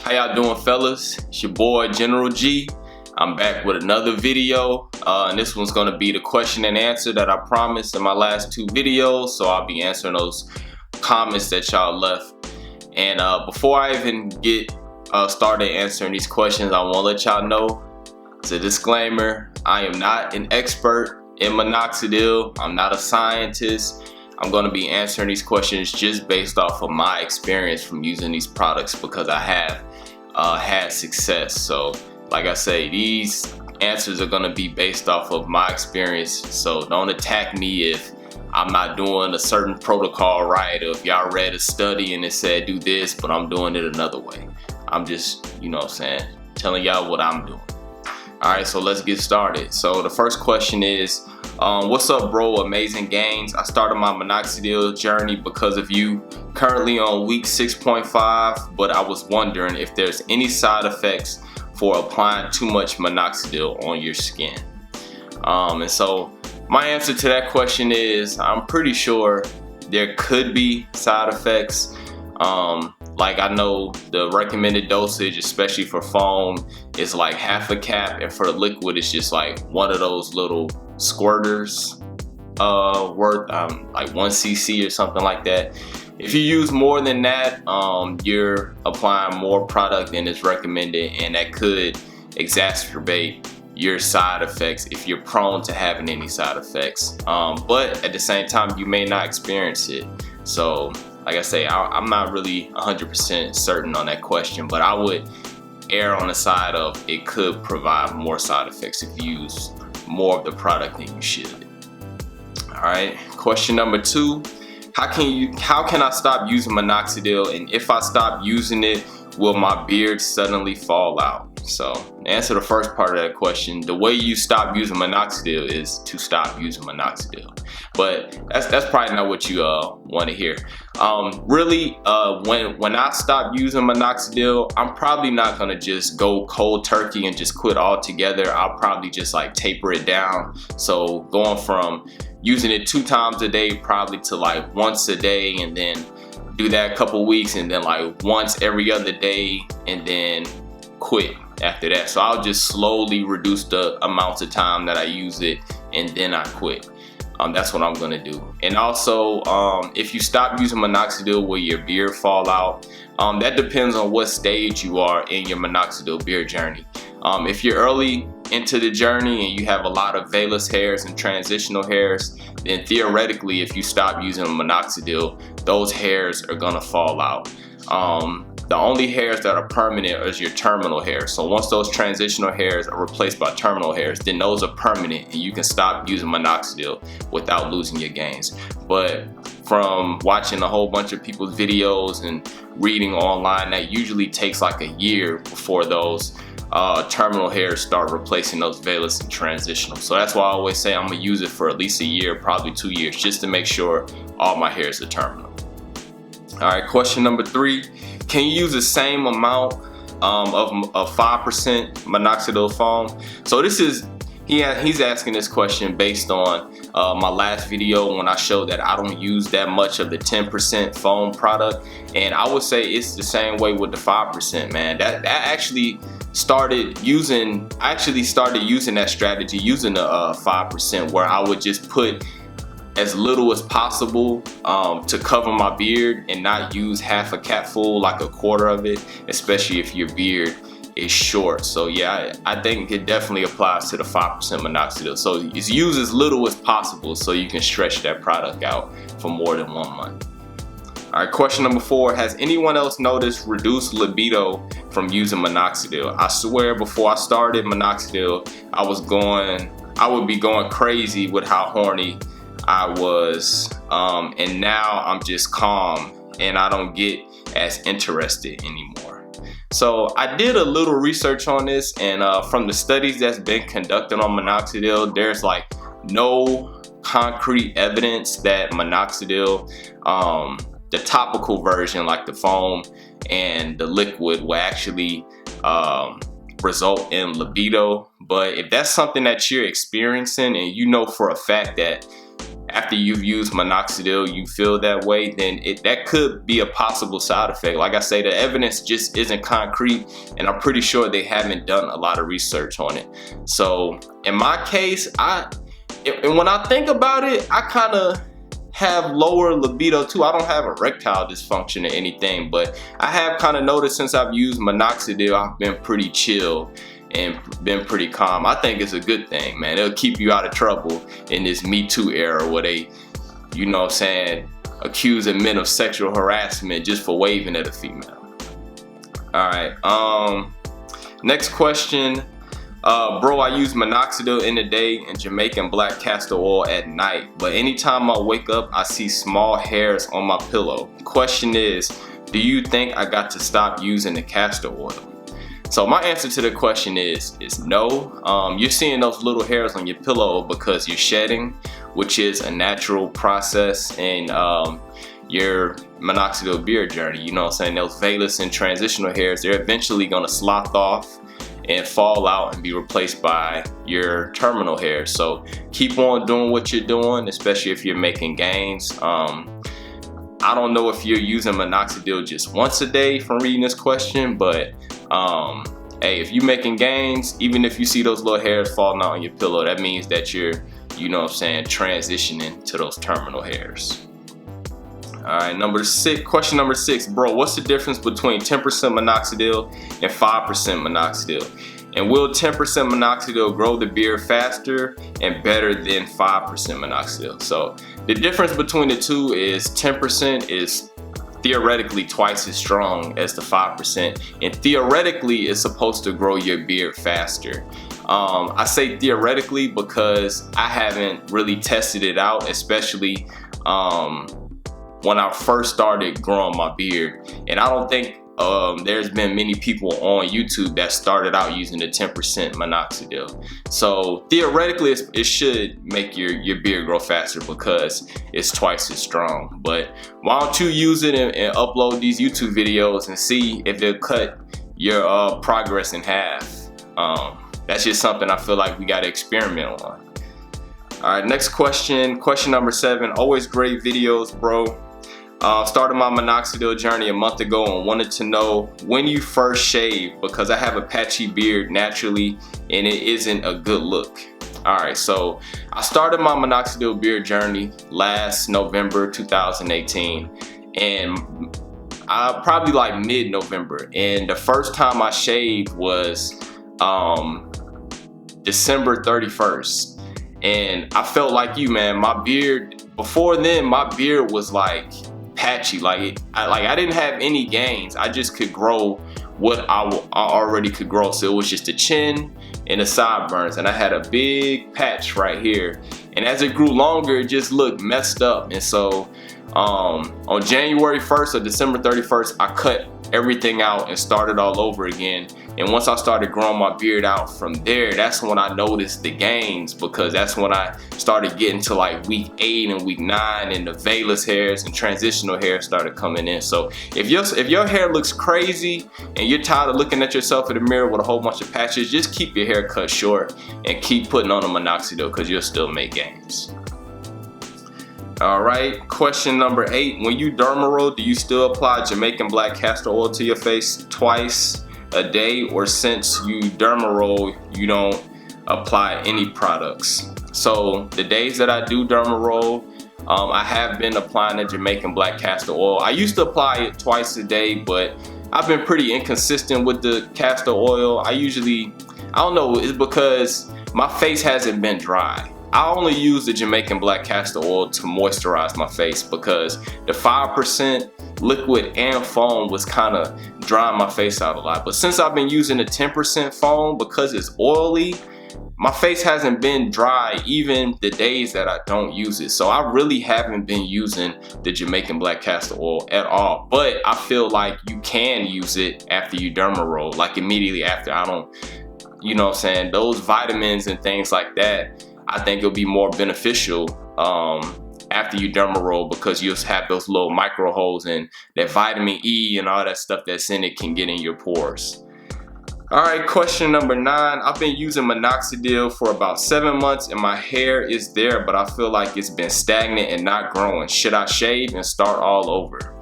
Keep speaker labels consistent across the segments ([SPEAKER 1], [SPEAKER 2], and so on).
[SPEAKER 1] How y'all doing, fellas? It's your boy General G. I'm back with another video, and this one's gonna be the question and answer that I promised in my last two videos. So I'll be answering those comments that y'all left. And before I even get started answering these questions, I want to let y'all know, it's a disclaimer, I am not an expert in minoxidil. I'm not a scientist. I'm going to be answering these questions just based off of my experience from using these products, because I have had success. So like I say, these answers are going to be based off of my experience. So don't attack me if I'm not doing a certain protocol right, or if y'all read a study and it said do this but I'm doing it another way. I'm just, you know what I'm saying, telling y'all what I'm doing. Alright, so let's get started. So the first question is, what's up, bro? Amazing gains. I started my minoxidil journey because of you. Currently on week 6.5, but I was wondering if there's any side effects for applying too much minoxidil on your skin. And so my answer to that question is, I'm pretty sure there could be side effects. Like, I know the recommended dosage, especially for foam, is like half a cap, and for the liquid it's just like one of those little squirters worth like 1 cc or something like that. If you use more than that, you're applying more product than is recommended, and that could exacerbate your side effects if you're prone to having any side effects. But at the same time, you may not experience it. So like I say, I'm not really 100% certain on that question, but I would err on the side of it could provide more side effects if you use more of the product than you should. All right, question number 2. How can I stop using minoxidil, and if I stop using it, will my beard suddenly fall out? So to answer the first part of that question, the way you stop using minoxidil is to stop using minoxidil. But that's probably not what you want to hear. Really, when I stop using minoxidil, I'm probably not gonna just go cold turkey and just quit altogether. I'll probably just like taper it down. So going from using it 2 times a day probably to like once a day, and then do that a couple weeks, and then like once every other day, and then quit after that. So I'll just slowly reduce the amounts of time that I use it, and then I quit. That's what I'm gonna do. And also, if you stop using minoxidil, will your beard fall out? That depends on what stage you are in your minoxidil beard journey. If you're early into the journey and you have a lot of vellus hairs and transitional hairs, then theoretically, if you stop using minoxidil, those hairs are gonna fall out. The only hairs that are permanent is your terminal hairs. So once those transitional hairs are replaced by terminal hairs, then those are permanent, and you can stop using minoxidil without losing your gains. But from watching a whole bunch of people's videos and reading online, that usually takes like a year before those terminal hairs start replacing those vellus and transitional. So that's why I always say I'm gonna use it for at least a year, probably 2 years, just to make sure all my hairs are terminal. All right, question number 3. Can you use the same amount of 5% minoxidil foam? So this is, he's asking this question based on my last video when I showed that I don't use that much of the 10% foam product. And I would say it's the same way with the 5%, man. That actually started using, that strategy, using the 5%, where I would just put as little as possible to cover my beard and not use half a cap full, like a quarter of it, especially if your beard is short. So yeah, I think it definitely applies to the 5% minoxidil. So it's use as little as possible so you can stretch that product out for more than 1 month. All right, question number 4. Has anyone else noticed reduced libido from using minoxidil? I swear before I started minoxidil, I would be going crazy with how horny I was, and now I'm just calm and I don't get as interested anymore. So I did a little research on this, and from the studies that's been conducted on minoxidil, there's like no concrete evidence that minoxidil, the topical version like the foam and the liquid, will actually result in libido. But if that's something that you're experiencing and you know for a fact that after you've used minoxidil you feel that way, then that could be a possible side effect. Like I say, the evidence just isn't concrete, and I'm pretty sure they haven't done a lot of research on it. So in my case, and when I think about it, I kind of have lower libido too. I don't have erectile dysfunction or anything, but I have kind of noticed since I've used minoxidil, I've been pretty chill and been pretty calm. I think it's a good thing, man. It'll keep you out of trouble in this Me Too era where they, you know what I'm saying, accusing men of sexual harassment just for waving at a female. All right, next question. Bro, I use minoxidil in the day and Jamaican black castor oil at night, but anytime I wake up, I see small hairs on my pillow. Question is, do you think I got to stop using the castor oil? So my answer to the question is no. You're seeing those little hairs on your pillow because you're shedding, which is a natural process in your Minoxidil Beard Journey. You know what I'm saying? Those vellus and transitional hairs, they're eventually gonna slough off and fall out and be replaced by your terminal hairs. So keep on doing what you're doing, especially if you're making gains. I don't know if you're using minoxidil just once a day from reading this question, but hey, if you're making gains, even if you see those little hairs falling out on your pillow, that means that you're, you know what I'm saying, transitioning to those terminal hairs. All right, question number 6, bro, what's the difference between 10% minoxidil and 5% minoxidil? And will 10% minoxidil grow the beard faster and better than 5% minoxidil? So the difference between the two is 10% is theoretically twice as strong as the 5%, and theoretically it's supposed to grow your beard faster. I say theoretically because I haven't really tested it out, especially when I first started growing my beard, and I don't think there's been many people on YouTube that started out using the 10% minoxidil. So theoretically it should make your beard grow faster because it's twice as strong. But why don't you use it and upload these YouTube videos and see if it'll cut your progress in half. That's just something I feel like we gotta experiment on. All right, next question number 7. Always great videos, bro. Started my minoxidil journey a month ago and wanted to know when you first shave because I have a patchy beard naturally and it isn't a good look. Alright, so I started my minoxidil beard journey last November 2018, and probably like mid-November, and the first time I shaved was December 31st, and I felt like you, man. My beard, before then, my beard was like patchy, like I didn't have any gains. I just could grow what I already could grow. So it was just the chin and the sideburns, and I had a big patch right here, and as it grew longer it just looked messed up. And so on January 1st or December 31st I cut everything out and started all over again. And once I started growing my beard out from there, that's when I noticed the gains, because that's when I started getting to like week 8 and week 9, and the vellus hairs and transitional hair started coming in. So if your hair looks crazy and you're tired of looking at yourself in the mirror with a whole bunch of patches, just keep your hair cut short and keep putting on the minoxidil, because you'll still make gains. All right, question number 8. When you derma roll, do you still apply Jamaican black castor oil to your face twice a day, or since you derma roll you don't apply any products? So the days that I do derma roll, I have been applying the Jamaican black castor oil. I used to apply it twice a day, but I've been pretty inconsistent with the castor oil. I don't know, it's because my face hasn't been dry. I only use the Jamaican black castor oil to moisturize my face, because the 5% liquid and foam was kind of drying my face out a lot. But since I've been using the 10% foam, because it's oily, my face hasn't been dry even the days that I don't use it. So I really haven't been using the Jamaican black castor oil at all. But I feel like you can use it after you derma roll, like immediately after. I don't, you know what I'm saying, those vitamins and things like that, I think it'll be more beneficial after you derma roll, because you'll have those little micro holes, and that vitamin E and all that stuff that's in it can get in your pores. Alright, question number 9. I've been using Minoxidil for about 7 months and my hair is there, but I feel like it's been stagnant and not growing. Should I shave and start all over?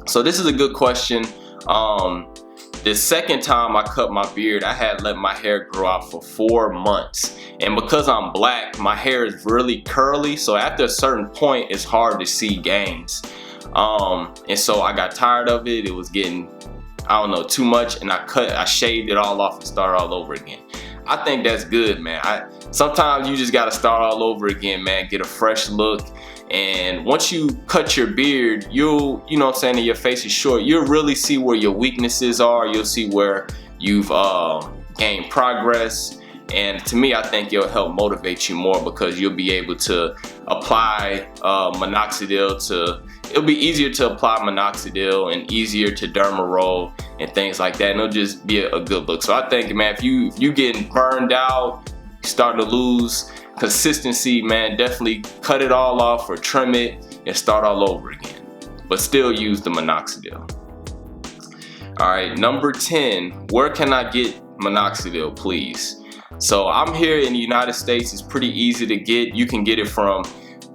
[SPEAKER 1] So this is a good question. The second time I cut my beard, I had let my hair grow out for 4 months. And because I'm black, my hair is really curly, so after a certain point, it's hard to see gains. And so I got tired of it. It was getting, I don't know, too much, and I shaved it all off and started all over again. I think that's good, man. Sometimes you just gotta start all over again, man. Get a fresh look. And once you cut your beard, you know what I'm saying, and your face is short, you'll really see where your weaknesses are. You'll see where you've gained progress. And to me, I think it'll help motivate you more because you'll be able to apply minoxidil it'll be easier to apply minoxidil and easier to derma roll and things like that. And it'll just be a good look. So I think, man, if you getting burned out, start to lose consistency, man, definitely cut it all off or trim it and start all over again. But still use the minoxidil. Alright, number 10, where can I get minoxidil, please? So I'm here in the United States. It's pretty easy to get. You can get it from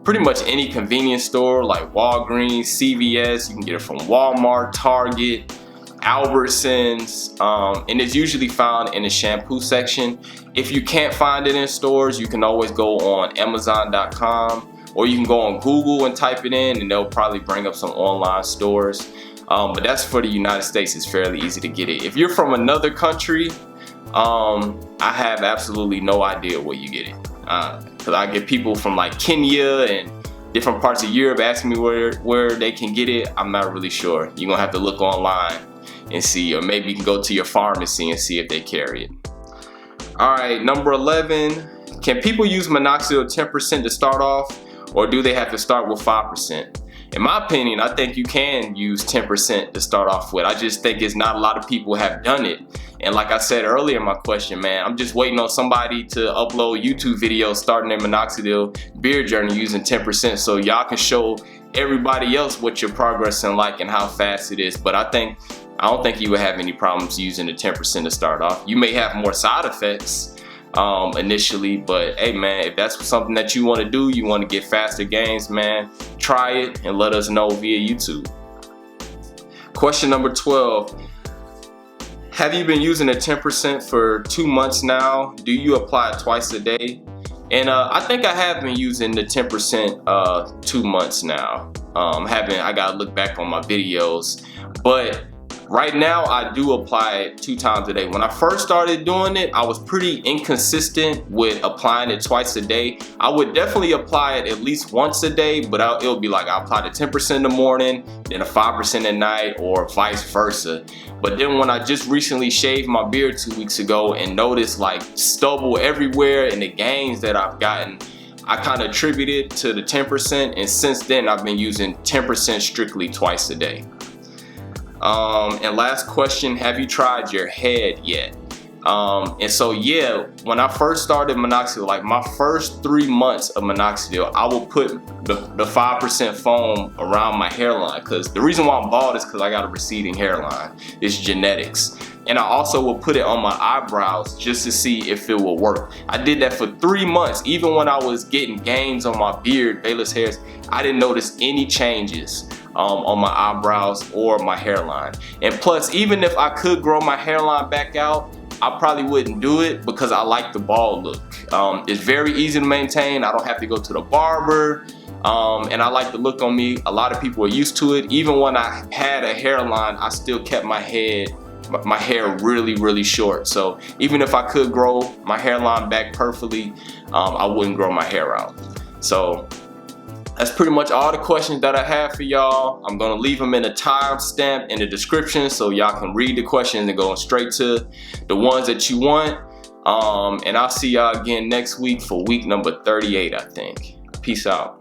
[SPEAKER 1] pretty much any convenience store like Walgreens, CVS. You can get it from Walmart, Target, Albertsons, and it's usually found in the shampoo section. If you can't find it in stores, you can always go on Amazon.com, or you can go on Google and type it in and they'll probably bring up some online stores. But that's for the United States. It's fairly easy to get it. If you're from another country, I have absolutely no idea where you get it. Because I get people from like Kenya and different parts of Europe asking me where they can get it. I'm not really sure. You're gonna have to look online and see, or maybe you can go to your pharmacy and see if they carry it. Alright, number 11, can people use minoxidil 10% to start off, or do they have to start with 5%? In my opinion, I think you can use 10% to start off with. I just think it's not a lot of people have done it. And like I said earlier in my question, man, I'm just waiting on somebody to upload YouTube videos starting their Minoxidil Beard Journey using 10% so y'all can show everybody else what you're progressing like and how fast it is. But I don't think you would have any problems using the 10% to start off. You may have more side effects initially, but hey man, if that's something that you want to do, you want to get faster gains, man, try it and let us know via YouTube. Question number 12, have you been using the 10% for 2 months now? Do you apply it twice a day? And I think I have been using the 10% 2 months now. I gotta look back on my videos, but right now I do apply it 2 times a day. When I first started doing it, I was pretty inconsistent with applying it twice a day. I would definitely apply it at least once a day, but it would be like I apply the 10% in the morning, then a 5% at night, or vice versa. But then when I just recently shaved my beard 2 weeks ago and noticed like stubble everywhere and the gains that I've gotten, I kind of attributed to the 10%, and since then I've been using 10% strictly twice a day. And last question, have you tried your head yet? And so yeah, when I first started minoxidil, like my first 3 months of minoxidil, I will put the 5% foam around my hairline, because the reason why I'm bald is because I got a receding hairline. It's genetics. And I also will put it on my eyebrows just to see if it will work. I did that for 3 months. Even when I was getting gains on my beard, vellus hairs, I didn't notice any changes on my eyebrows or my hairline. And plus, even if I could grow my hairline back out, I probably wouldn't do it because I like the bald look. It's very easy to maintain. I don't have to go to the barber. And I like the look on me. A lot of people are used to it. Even when I had a hairline, I still kept my hair really short. So even if I could grow my hairline back perfectly, I wouldn't grow my hair out. So that's pretty much all the questions that I have for y'all. I'm gonna leave them in a timestamp in the description so y'all can read the questions and go straight to the ones that you want. And I'll see y'all again next week for week number 38, I think. Peace out.